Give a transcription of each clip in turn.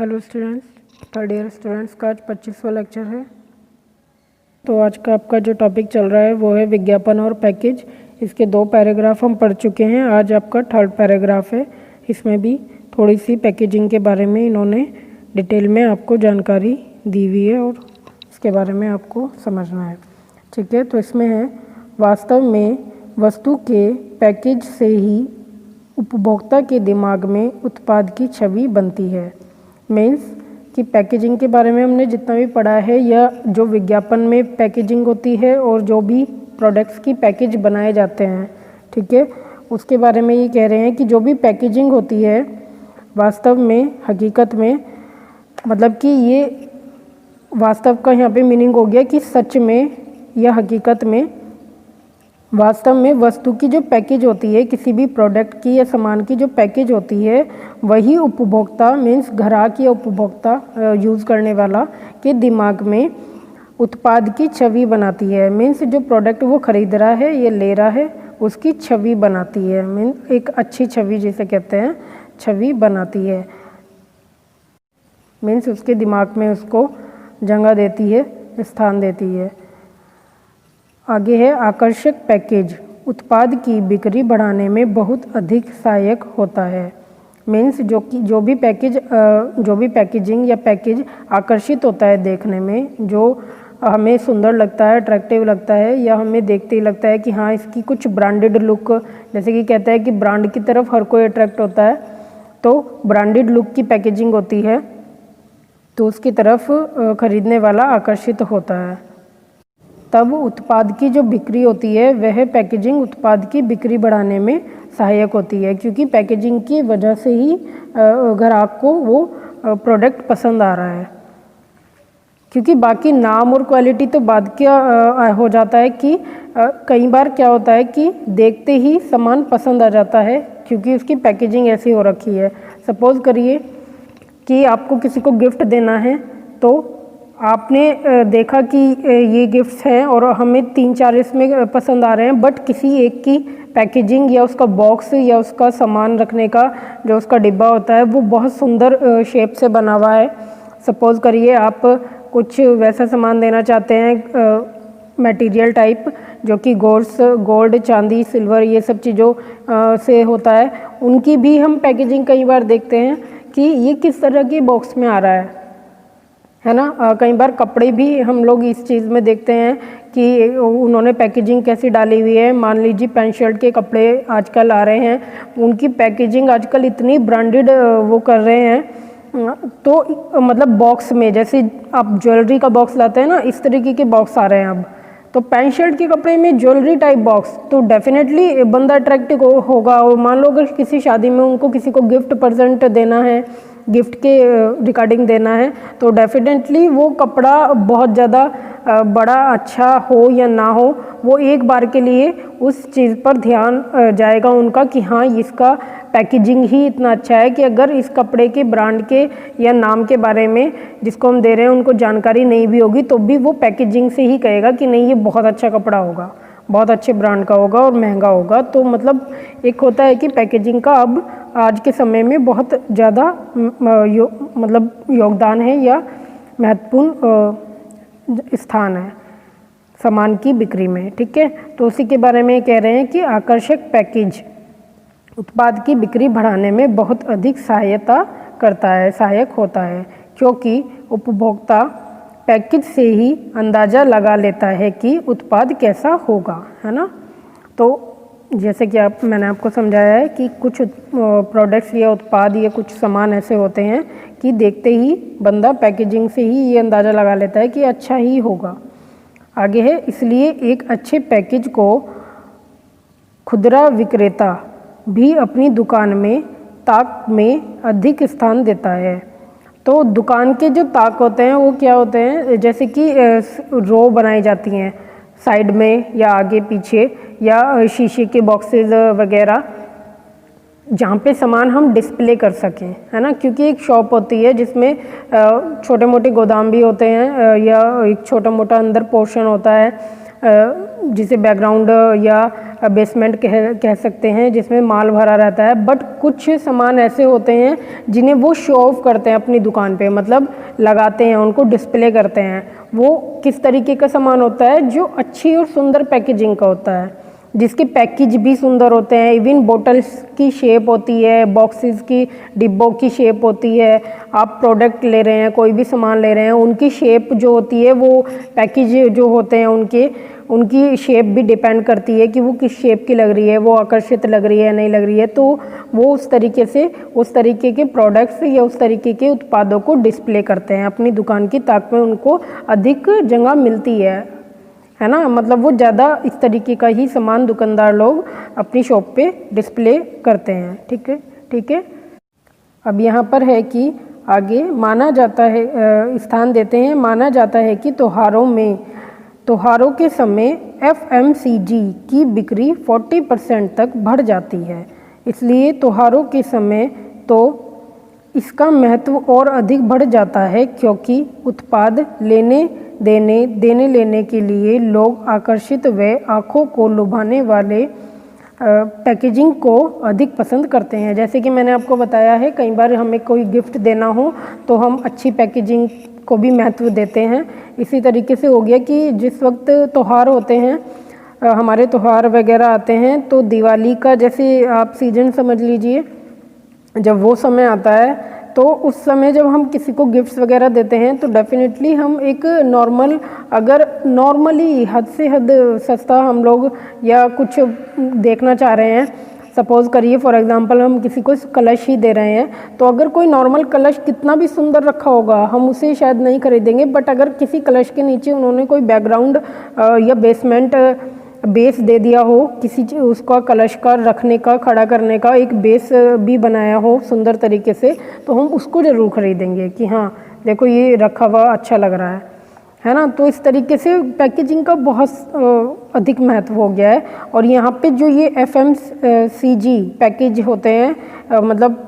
Hello students, third year students का आज 25वां lecture है। तो आज का आपका जो टॉपिक चल रहा है वो है विज्ञापन और पैकेज। इसके 2 पैराग्राफ हम पढ़ चुके हैं, आज आपका 3rd पैराग्राफ है। इसमें भी थोड़ी सी पैकेजिंग के बारे में इन्होंने डिटेल में आपको जानकारी दी हुई है और इसके बारे में आपको समझना है। ठीक है, तो इसमें है वास्तव में वस्तु के पैकेज से ही उपभोक्ता के दिमाग में उत्पाद की छवि बनती है। मीन्स कि पैकेजिंग के बारे में हमने जितना भी पढ़ा है या जो विज्ञापन में पैकेजिंग होती है और जो भी प्रोडक्ट्स की पैकेज बनाए जाते हैं, ठीक है, उसके बारे में ये कह रहे हैं कि जो भी पैकेजिंग होती है वास्तव में हकीकत में मतलब कि ये वास्तव का यहाँ पे मीनिंग हो गया कि सच में या हकीकत में वास्तव में वस्तु की जो पैकेज होती है, किसी भी प्रोडक्ट की या सामान की जो पैकेज होती है, वही उपभोक्ता मीन्स ग्राहक या उपभोक्ता यूज़ करने वाला के दिमाग में उत्पाद की छवि बनाती है। मीन्स जो प्रोडक्ट वो खरीद रहा है या ले रहा है उसकी छवि बनाती है। मीन्स एक अच्छी छवि जिसे कहते हैं, छवि बनाती है। मीन्स उसके दिमाग में उसको जगह देती है, स्थान देती है। आगे है आकर्षक पैकेज उत्पाद की बिक्री बढ़ाने में बहुत अधिक सहायक होता है। मीन्स जो भी पैकेजिंग या पैकेज आकर्षित होता है देखने में, जो हमें सुंदर लगता है, अट्रैक्टिव लगता है या हमें देखते ही लगता है कि हाँ इसकी कुछ ब्रांडेड लुक, जैसे कि कहता है कि ब्रांड की तरफ हर कोई अट्रैक्ट होता है, तो ब्रांडेड लुक की पैकेजिंग होती है तो उसकी तरफ खरीदने वाला आकर्षित होता है। तब उत्पाद की जो बिक्री होती है वह पैकेजिंग उत्पाद की बिक्री बढ़ाने में सहायक होती है, क्योंकि पैकेजिंग की वजह से ही ग्राहक को वो प्रोडक्ट पसंद आ रहा है। क्योंकि बाकी नाम और क्वालिटी तो बाद क्या हो जाता है कि कई बार क्या होता है कि देखते ही सामान पसंद आ जाता है क्योंकि उसकी पैकेजिंग ऐसी हो रखी है। सपोज़ करिए कि आपको किसी को गिफ्ट देना है, तो आपने देखा कि ये गिफ्ट्स हैं और हमें 3-4 इसमें पसंद आ रहे हैं, बट किसी एक की पैकेजिंग या उसका बॉक्स या उसका सामान रखने का जो उसका डिब्बा होता है वो बहुत सुंदर शेप से बना हुआ है। सपोज़ करिए आप कुछ वैसा सामान देना चाहते हैं मटेरियल टाइप जो कि गोल्ड, चांदी, सिल्वर ये सब चीज़ों से होता है, उनकी भी हम पैकेजिंग कई बार देखते हैं कि ये किस तरह की बॉक्स में आ रहा है ना। कई बार कपड़े भी हम लोग इस चीज़ में देखते हैं कि उन्होंने पैकेजिंग कैसी डाली हुई है। मान लीजिए पैंट शर्ट के कपड़े आजकल आ रहे हैं, उनकी पैकेजिंग आजकल इतनी ब्रांडेड वो कर रहे हैं, तो मतलब बॉक्स में जैसे आप ज्वेलरी का बॉक्स लाते हैं ना, इस तरीके के बॉक्स आ रहे हैं अब। तो पैंट शर्ट के कपड़े में ज्वेलरी टाइप बॉक्स, तो डेफिनेटली बंदा अट्रैक्टिव होगा। और मान लो अगर किसी शादी में उनको किसी को गिफ्ट प्रेजेंट देना है, गिफ्ट के रिगार्डिंग देना है, तो डेफिनेटली वो कपड़ा बहुत ज़्यादा बड़ा अच्छा हो या ना हो, वो एक बार के लिए उस चीज़ पर ध्यान जाएगा उनका कि हाँ इसका पैकेजिंग ही इतना अच्छा है कि अगर इस कपड़े के ब्रांड के या नाम के बारे में जिसको हम दे रहे हैं उनको जानकारी नहीं भी होगी तो भी वो पैकेजिंग से ही कहेगा कि नहीं ये बहुत अच्छा कपड़ा होगा, बहुत अच्छे ब्रांड का होगा और महंगा होगा। तो मतलब एक होता है कि पैकेजिंग का अब आज के समय में बहुत ज़्यादा मतलब योगदान है या महत्वपूर्ण स्थान है सामान की बिक्री में। ठीक है, तो उसी के बारे में कह रहे हैं कि आकर्षक पैकेज उत्पाद की बिक्री बढ़ाने में बहुत अधिक सहायक होता है, क्योंकि उपभोक्ता पैकेज से ही अंदाज़ा लगा लेता है कि उत्पाद कैसा होगा, है ना। तो जैसे कि मैंने आपको समझाया है कि कुछ प्रोडक्ट्स या उत्पाद या कुछ सामान ऐसे होते हैं कि देखते ही बंदा पैकेजिंग से ही ये अंदाज़ा लगा लेता है कि अच्छा ही होगा। आगे है, इसलिए एक अच्छे पैकेज को खुदरा विक्रेता भी अपनी दुकान में ताक में अधिक स्थान देता है। तो दुकान के जो ताक होते हैं वो क्या होते हैं, जैसे कि रो बनाई जाती हैं साइड में या आगे पीछे, या शीशे के बॉक्सेस वगैरह जहाँ पे सामान हम डिस्प्ले कर सकें, है ना। क्योंकि एक शॉप होती है जिसमें छोटे मोटे गोदाम भी होते हैं या एक छोटा मोटा अंदर पोर्शन होता है जिसे बैकग्राउंड या बेसमेंट कह सकते हैं, जिसमें माल भरा रहता है। बट कुछ सामान ऐसे होते हैं जिन्हें वो शो ऑफ करते हैं अपनी दुकान पे, मतलब लगाते हैं, उनको डिस्प्ले करते हैं। वो किस तरीके का सामान होता है? जो अच्छी और सुंदर पैकेजिंग का होता है, जिसके पैकेज भी सुंदर होते हैं। इवन बोटल्स की शेप होती है, बॉक्सेस की, डिब्बों की शेप होती है। आप प्रोडक्ट ले रहे हैं, कोई भी सामान ले रहे हैं, उनकी शेप जो होती है, वो पैकेज जो होते हैं उनकी शेप भी डिपेंड करती है कि वो किस शेप की लग रही है, वो आकर्षित लग रही है, नहीं लग रही है। तो वो उस तरीके के प्रोडक्ट्स या उस तरीके के उत्पादों को डिस्प्ले करते हैं अपनी दुकान की, ताकि उनको अधिक जगह मिलती है ना। मतलब वो ज़्यादा इस तरीके का ही सामान दुकानदार लोग अपनी शॉप पे डिस्प्ले करते हैं। ठीक है। अब यहाँ पर है कि आगे माना जाता है, स्थान देते हैं, माना जाता है कि त्योहारों के समय FMCG की बिक्री 40% तक बढ़ जाती है। इसलिए त्योहारों के समय तो इसका महत्व और अधिक बढ़ जाता है, क्योंकि उत्पाद देने लेने के लिए लोग आकर्षित व आँखों को लुभाने वाले पैकेजिंग को अधिक पसंद करते हैं। जैसे कि मैंने आपको बताया है, कई बार हमें कोई गिफ्ट देना हो तो हम अच्छी पैकेजिंग को भी महत्व देते हैं। इसी तरीके से हो गया कि जिस वक्त त्यौहार होते हैं, हमारे त्यौहार वगैरह आते हैं, तो दिवाली का जैसे आप सीजन समझ लीजिए, जब वो समय आता है तो उस समय जब हम किसी को गिफ्ट्स वगैरह देते हैं तो डेफिनेटली हम एक अगर नॉर्मली हद से हद सस्ता हम लोग या कुछ देखना चाह रहे हैं, सपोज़ करिए फॉर एग्जांपल हम किसी को कलश ही दे रहे हैं, तो अगर कोई नॉर्मल कलश कितना भी सुंदर रखा होगा हम उसे शायद नहीं खरीदेंगे। बट अगर किसी कलश के नीचे उन्होंने कोई बैकग्राउंड या बेस दे दिया हो, किसी उसका कलश का रखने का, खड़ा करने का एक बेस भी बनाया हो सुंदर तरीके से, तो हम उसको ज़रूर खरीदेंगे कि हाँ देखो ये रखा हुआ अच्छा लग रहा है ना। तो इस तरीके से पैकेजिंग का बहुत अधिक महत्व हो गया है। और यहाँ पे जो ये FMCG पैकेज होते हैं, मतलब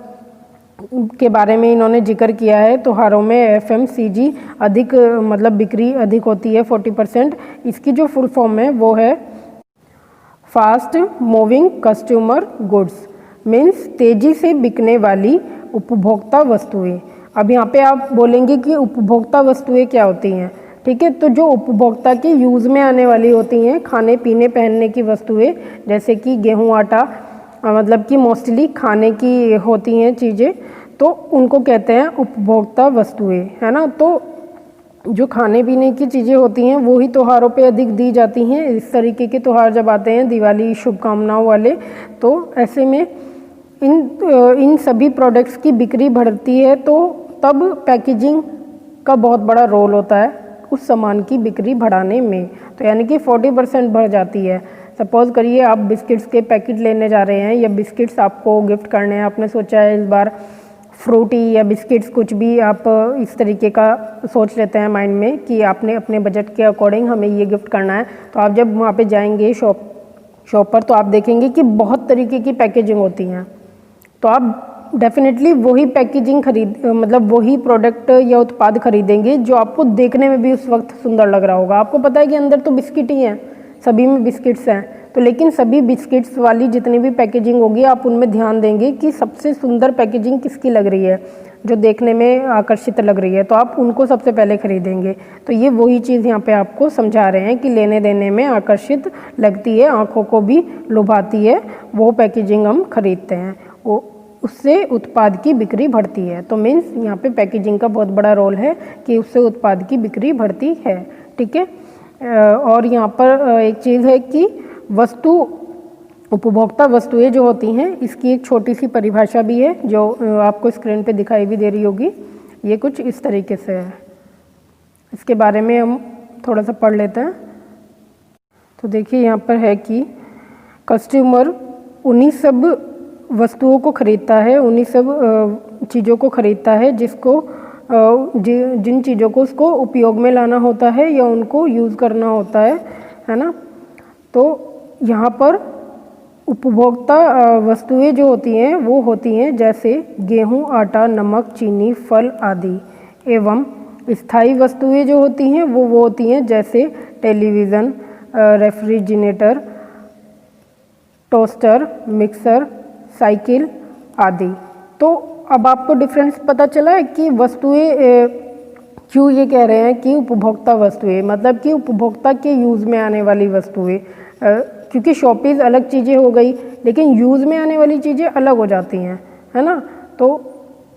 के बारे में इन्होंने जिक्र किया है, त्योहारों में FMCG अधिक मतलब बिक्री अधिक होती है 40%। इसकी जो फुल फॉर्म है वो है fast moving customer goods, means तेज़ी से बिकने वाली उपभोक्ता वस्तुएं। अब यहाँ पे आप बोलेंगे कि उपभोक्ता वस्तुएं क्या होती हैं? ठीक है, तो जो उपभोक्ता के यूज़ में आने वाली होती हैं, खाने पीने पहनने की वस्तुएं, जैसे कि गेहूं आटा, मतलब कि मोस्टली खाने की होती हैं चीज़ें, तो उनको कहते हैं उपभोक्ता वस्तुएं, है ना। तो जो खाने पीने की चीज़ें होती हैं वो ही त्योहारों पे अधिक दी जाती हैं। इस तरीके के त्यौहार जब आते हैं, दिवाली, शुभकामनाओं वाले, तो ऐसे में इन सभी प्रोडक्ट्स की बिक्री बढ़ती है, तो तब पैकेजिंग का बहुत बड़ा रोल होता है उस सामान की बिक्री बढ़ाने में। तो यानी कि 40% बढ़ जाती है। सपोज़ करिए आप बिस्किट्स के पैकेट लेने जा रहे हैं या बिस्किट्स आपको गिफ्ट करने हैं, आपने सोचा है इस बार फ्रूटी या बिस्किट्स कुछ भी आप इस तरीके का सोच लेते हैं माइंड में कि आपने अपने बजट के अकॉर्डिंग हमें ये गिफ्ट करना है। तो आप जब वहाँ पे जाएंगे शॉप पर, तो आप देखेंगे कि बहुत तरीके की पैकेजिंग होती हैं। तो आप डेफिनेटली वही पैकेजिंग मतलब वही प्रोडक्ट या उत्पाद खरीदेंगे जो आपको देखने में भी उस वक्त सुंदर लग रहा होगा। आपको पता है कि अंदर तो बिस्किट ही हैं, सभी में बिस्किट्स हैं, तो लेकिन सभी बिस्किट्स वाली जितनी भी पैकेजिंग होगी आप उनमें ध्यान देंगे कि सबसे सुंदर पैकेजिंग किसकी लग रही है, जो देखने में आकर्षित लग रही है, तो आप उनको सबसे पहले खरीदेंगे। तो ये वही चीज़ यहाँ पे आपको समझा रहे हैं कि लेने देने में आकर्षित लगती है, आँखों को भी लुभाती है, वो पैकेजिंग हम खरीदते हैं, वो उससे उत्पाद की बिक्री बढ़ती है। तो मीन्स यहाँ पे पैकेजिंग का बहुत बड़ा रोल है कि उससे उत्पाद की बिक्री बढ़ती है। ठीक है। और यहाँ पर एक चीज़ है कि उपभोक्ता वस्तुएं जो होती हैं, इसकी एक छोटी सी परिभाषा भी है जो आपको स्क्रीन पे दिखाई भी दे रही होगी। ये कुछ इस तरीके से है, इसके बारे में हम थोड़ा सा पढ़ लेते हैं। तो देखिए यहाँ पर है कि कस्टमर उन्हीं सब वस्तुओं को खरीदता है, उन्हीं सब चीज़ों को खरीदता है जिसको जिन चीज़ों को उसको उपयोग में लाना होता है या उनको यूज़ करना होता है ना। तो यहाँ पर उपभोक्ता वस्तुएं जो होती हैं वो होती हैं जैसे गेहूँ, आटा, नमक, चीनी, फल आदि। एवं स्थायी वस्तुएं जो होती हैं वो होती हैं जैसे television, refrigerator, toaster, mixer, cycle आदि। तो अब आपको डिफरेंस पता चला है कि वस्तुएं क्यों ये कह रहे हैं कि उपभोक्ता वस्तुएं, मतलब कि उपभोक्ता के यूज़ में आने वाली वस्तुएं, क्योंकि शॉपीज़ अलग चीज़ें हो गई लेकिन यूज़ में आने वाली चीज़ें अलग हो जाती हैं, है ना। तो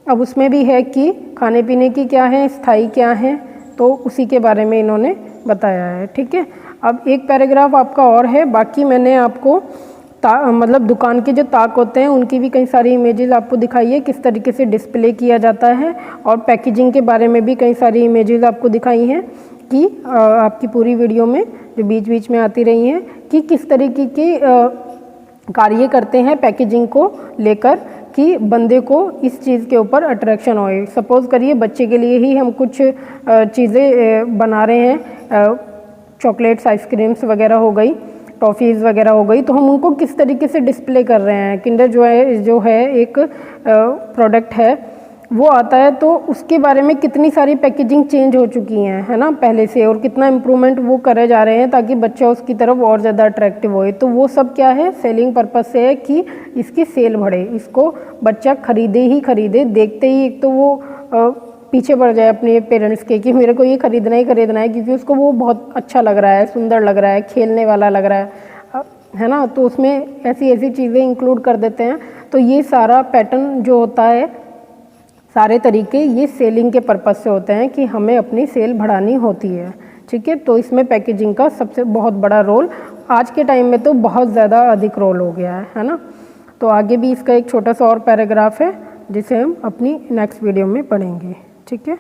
अब उसमें भी है कि खाने पीने की क्या है, स्थायी क्या है, तो उसी के बारे में इन्होंने बताया है। ठीक है, अब एक पैराग्राफ आपका और है, बाकी मैंने आपको मतलब दुकान के जो ताक होते हैं उनकी भी कई सारी इमेजेस आपको दिखाई है, किस तरीके से डिस्प्ले किया जाता है, और पैकेजिंग के बारे में भी कई सारी इमेजेस आपको दिखाई हैं कि आपकी पूरी वीडियो में जो बीच बीच में आती रही हैं कि किस तरीके की कार्य करते हैं पैकेजिंग को लेकर कि बंदे को इस चीज़ के ऊपर अट्रैक्शन होए। सपोज़ करिए बच्चे के लिए ही हम कुछ चीज़ें बना रहे हैं, चॉकलेट्स, आइसक्रीम्स वगैरह हो गई, टॉफ़ीज़ वगैरह हो गई, तो हम उनको किस तरीके से डिस्प्ले कर रहे हैं। किंडर जो है एक प्रोडक्ट है, वो आता है तो उसके बारे में कितनी सारी पैकेजिंग चेंज हो चुकी हैं, है ना, पहले से, और कितना इम्प्रूवमेंट वो करे जा रहे हैं ताकि बच्चा उसकी तरफ और ज़्यादा अट्रैक्टिव होए। तो वो सब क्या है, सेलिंग पर्पज़ से है कि इसकी सेल बढ़े, इसको बच्चा खरीदे ही खरीदे, देखते ही एक तो वो पीछे बढ़ जाए अपने पेरेंट्स के कि मेरे को ये खरीदना ही खरीदना है, क्योंकि उसको वो बहुत अच्छा लग रहा है, सुंदर लग रहा है, खेलने वाला लग रहा है ना। तो उसमें ऐसी ऐसी चीज़ें इंक्लूड कर देते हैं। तो ये सारा पैटर्न जो होता है, सारे तरीके ये सेलिंग के पर्पज़ से होते हैं कि हमें अपनी सेल बढ़ानी होती है। ठीक है, तो इसमें पैकेजिंग का सबसे बहुत बड़ा रोल आज के टाइम में तो बहुत ज़्यादा अधिक रोल हो गया है ना। तो आगे भी इसका एक छोटा सा और पैराग्राफ है जिसे हम अपनी नेक्स्ट वीडियो में पढ़ेंगे। ठीक है।